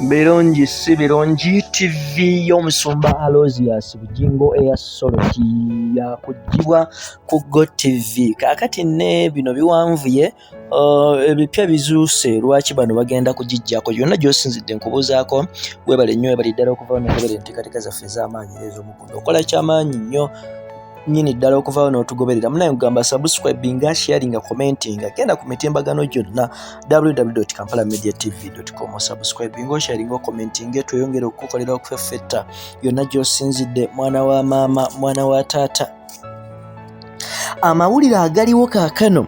Birungi si birungi. TV y'omusumba Aloysius Bugingo Asobedwa yakugibwa ku Gotv. Kakati ne bino biwanvuye ebipya bizuuse lwaki bano bagenda kugijjako yonna gy'osinzidde nkubuuzaako webale nnyo webali ddala okuvaawo n'okubera enteekateeka zaffe ez'amaanyi ez'omugundo okola kyamaanyi nnyo nyini ddala okuvaawo n'otugoberera munaye kugamba subscribinga sharinga commentinga genda ku mitimbagano gyonna www.kampalamediatv.com subscribinga sharinga commentinga tweyongere okukolera okufeffetta yonna gy'osinzidde mwana wa maama mwana wa taata. Amawulire agaliwo kaakano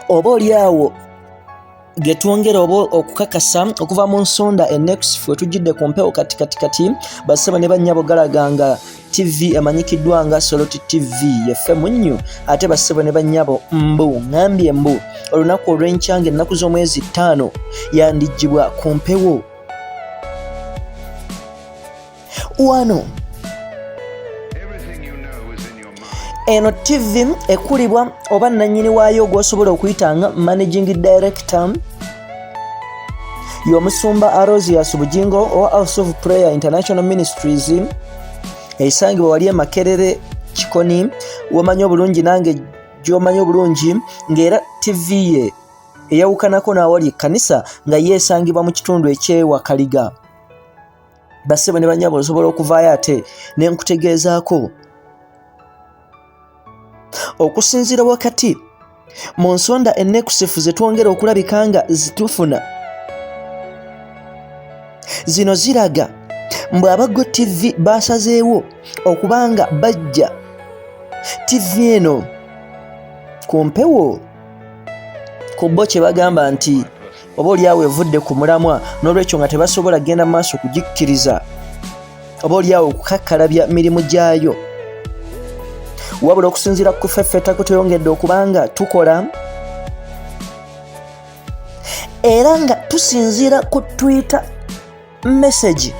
oba oliawo getwongera oba okukakasa okuva mu nsonda enext fwe tujjidde ku mpewo kati basaba ne bannyabo galaganga TV emanyikiddwa nga Soloti TV FM nnyo ate basaba ne bannyabo ngambye mbu olunaku olw'enkyanga ennaku z'omwezi 5 yandijjibwa ku mpewo wano. Eno TV ekulibwa oba nannyini waayo gw'osobola okuyitanga managing director y'omusumba Aloysius Bugingo owa House of Prayer International Ministries esangibwa wali e Makerere Kikoni wamanyi obulungi nange gy'omanyi obulungi ng'era TV ye eyawukanako n'awali ekkanisa nga yeesangibwa mu kitundu eky'Ewakaliga. Bassebo ne bannyabo osobola okuvaayo ate ne nkutegeezaako okusinziira wakati mu nsonda ennekusifu ze twongera okulabika nga zitufuna zino ziraga mbu aba Gotv basazeewo okubanga bajja TV eno ku mpewo ku bo kye bagamba nti oba oliawo evudde ku mulamwa n'olwekyo nga tebasobola genda mu maaso kugikkiriza oba oliawo okukakkalabya mirimu gyayo wabula okusinziira ku ffeffeta kutweyongedde okubanga tukola era nga tusinziira ku Twitter message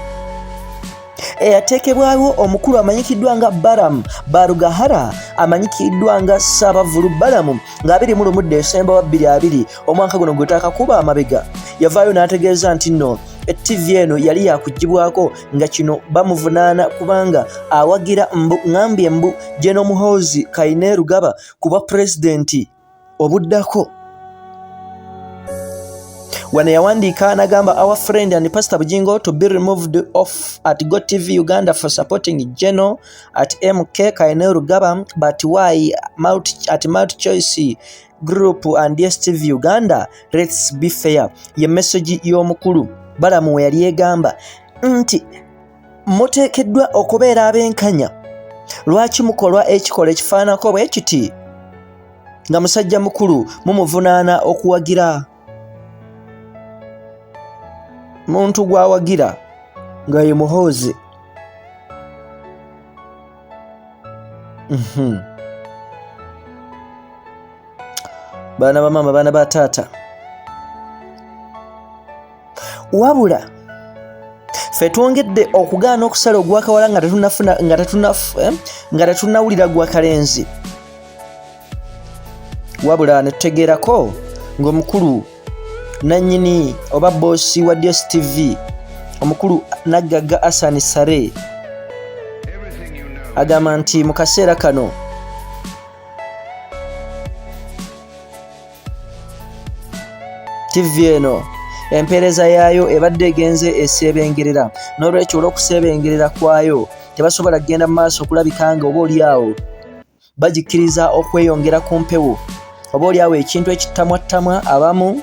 eyateekebwawo omukulu amanyikiddwa nga Balamu Barugahara amanyikiddwa nga Ssaabavulu Balamu nga 21 Desemba wa 2020 omwaka guno gwetakakuba amabega yavaayo n'ategeeza nti nno TV eno yali yakugibwako nga kino bamuvunaana kubanga awagira ngambye mbu General Muhoozi Kayine Rugaba kuba pulezidenti obuddako. Wano yawandiika n'agamba our friend and Pastor Bugingo to be removed off at Gotv Uganda for supporting General at MK Kayine Rugaba, but why at Multi-Choice Group and DSTV Uganda? Let's be fair. Ye message y'omukulu Balamu we yali egamba nti muteekeddwa okubeera abenkanya lwaki mukolwa ekikolwa ekifaanako bwe kiti nga musajja mukulu mumuvunaana okuwagira muntu gwawagira nga ye Muhoozi. Baana ba mama baana ba taata wabula ffe twongedde okugaana okusala ogwakawala nga tetunnawulira gwa kalenzi wabula ne tutegeerako ng'omukulu nannyini oba boosi wa DSTV omukulu Naggaga Asani Sare agamba nti mu kaseera kano TV eno empeereza yaayo ebadde egenze eseebengerera n'olwekyo olw'okuseebengerera kwayo tebasobola kugenda mu maaso okulabika nga oba oliawo bagikkiriza okweyongera ku mpewo oba oliawo ekintu ekittamwattamwa abamu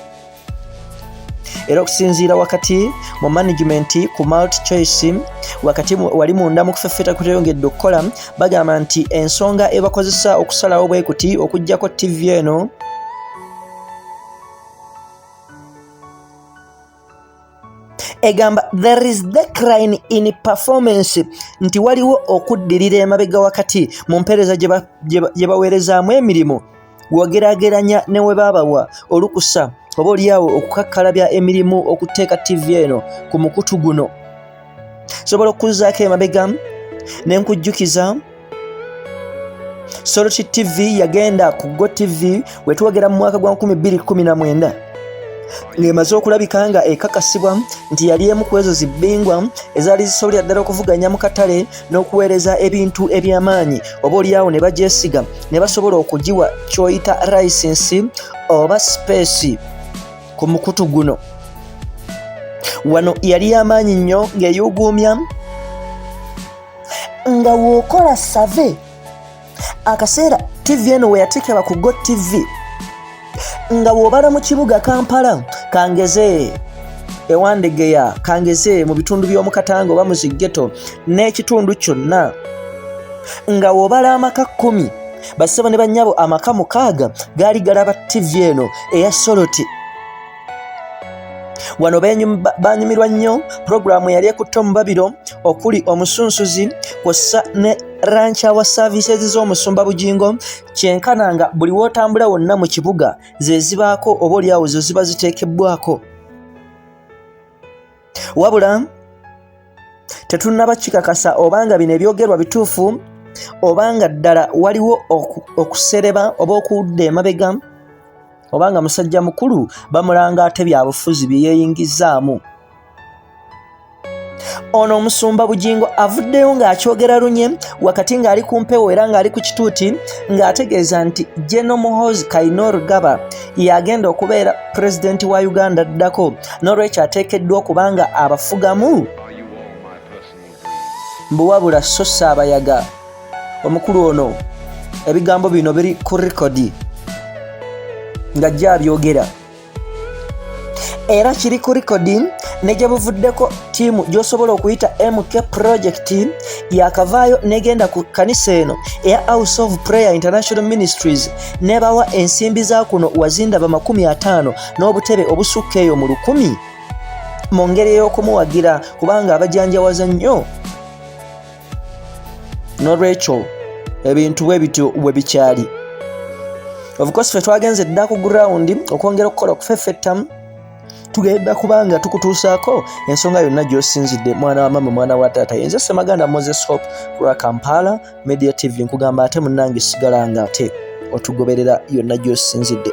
era okusinziira wakati mu management ku Multi-Choice wakati wali munda mu kufeffeta kuteyongedde okukola bagamba nti ensonga ebakozesa okusalawo bwe kuti okuggyako TV eno egamba there is decline in performance nti waliwo okuddirira emabega wakati mu mpeereza gye baweerezaamu emirimu wogeraageranya ne we baabawa olukusa oba oliawo okukakkalabya emirimu okuteeka TV eno ku mukutu guno. Sobola okuzzaako emabega ne nkujjukiza Soloti TV yagenda ku Gotv wetwogera mu mwaka gwa 2019 ng'emaze okulabika nga ekakasibwa nti yali emu ku ezo zibbingwa ezaali zisobolera ddala okuvuganya mu katale n'okuweereza ebintu eby'amaanyi, oba oliawo ne bagyesiga ne basobola okugiwa kyoyita layisensi oba sipeesi ku mukutu guno. Wano yali y'amaanyi nnyo ng'eyuguumya nga w'okola save akaseera TV eno we yateekebwa ku Gotv nga w'obala mu kibuga Kampala, kangeze ewandegeya, kangeze mu bitundu by'omu Katanga oba mu Zigeto n'ekitundu kyonna, nga w'obala amaka 10 bassebo ne bannyabo amaka 6 gaali galaba TV eno eya Soloti. Wano banyumirwa nnyo puroguramu yali ekutte mu babiro okuli omusunsuzi kw'ossa ne ranch hour services z'omusumba Bugingo, kyenkana nga buli w'otambula wonna mu kibuga ze zibaako oba oliawo zo ziba ziteekebbwako. Wabula tetunnaba kikakasa obanga bino ebyogerwa bituufu obanga ddala waliwo okusereba oba okudda emabega obanga musajja mukulu bamulanga ate byabufuzi bye yeeyingizaamu. Ono omusumba Bugingo avuddeyo ng'akyogera lunye wakati ng'ali ku mpewo era ng'ali ku kituuti ng'ategeeza nti General Muhoozi Kainerugaba yagenda okubeera pulezidenti wa Uganda addako, n'olwekyo ateekeddwa okubanga abafugamu mbuwabula so Ssaabayaga. Omukulu ono ebigambo bino biri ku rekodi ng'ajja abyogera era kiri ku rekodi ne gye buvuddeko ttiimu gy'osobola okuyita MK Project yakavaayo negenda ku kanisa eno eya House of Prayer International Ministries nebawa ensimbi za kuno wazindaba 50 n'obutebe obusukka eyo mu 100 mu ngeri ey'okumuwagira kubanga abajanjawaza nnyo. N'olwekyo ebintu bwe bityo bwe bikyali. Of course ffe twagenze dda ku ground okwongera okukola okufeffettamu, tugenda kubanga tukutuusaako ensonga yonna gy'osinzidde mwana wa mama mwana wa taata. Yenze Ssemaganda Moses Hope ku Kampala Media TV nkugamba ate munnange sigala nga ate otugoberera yonna gy'osinzidde.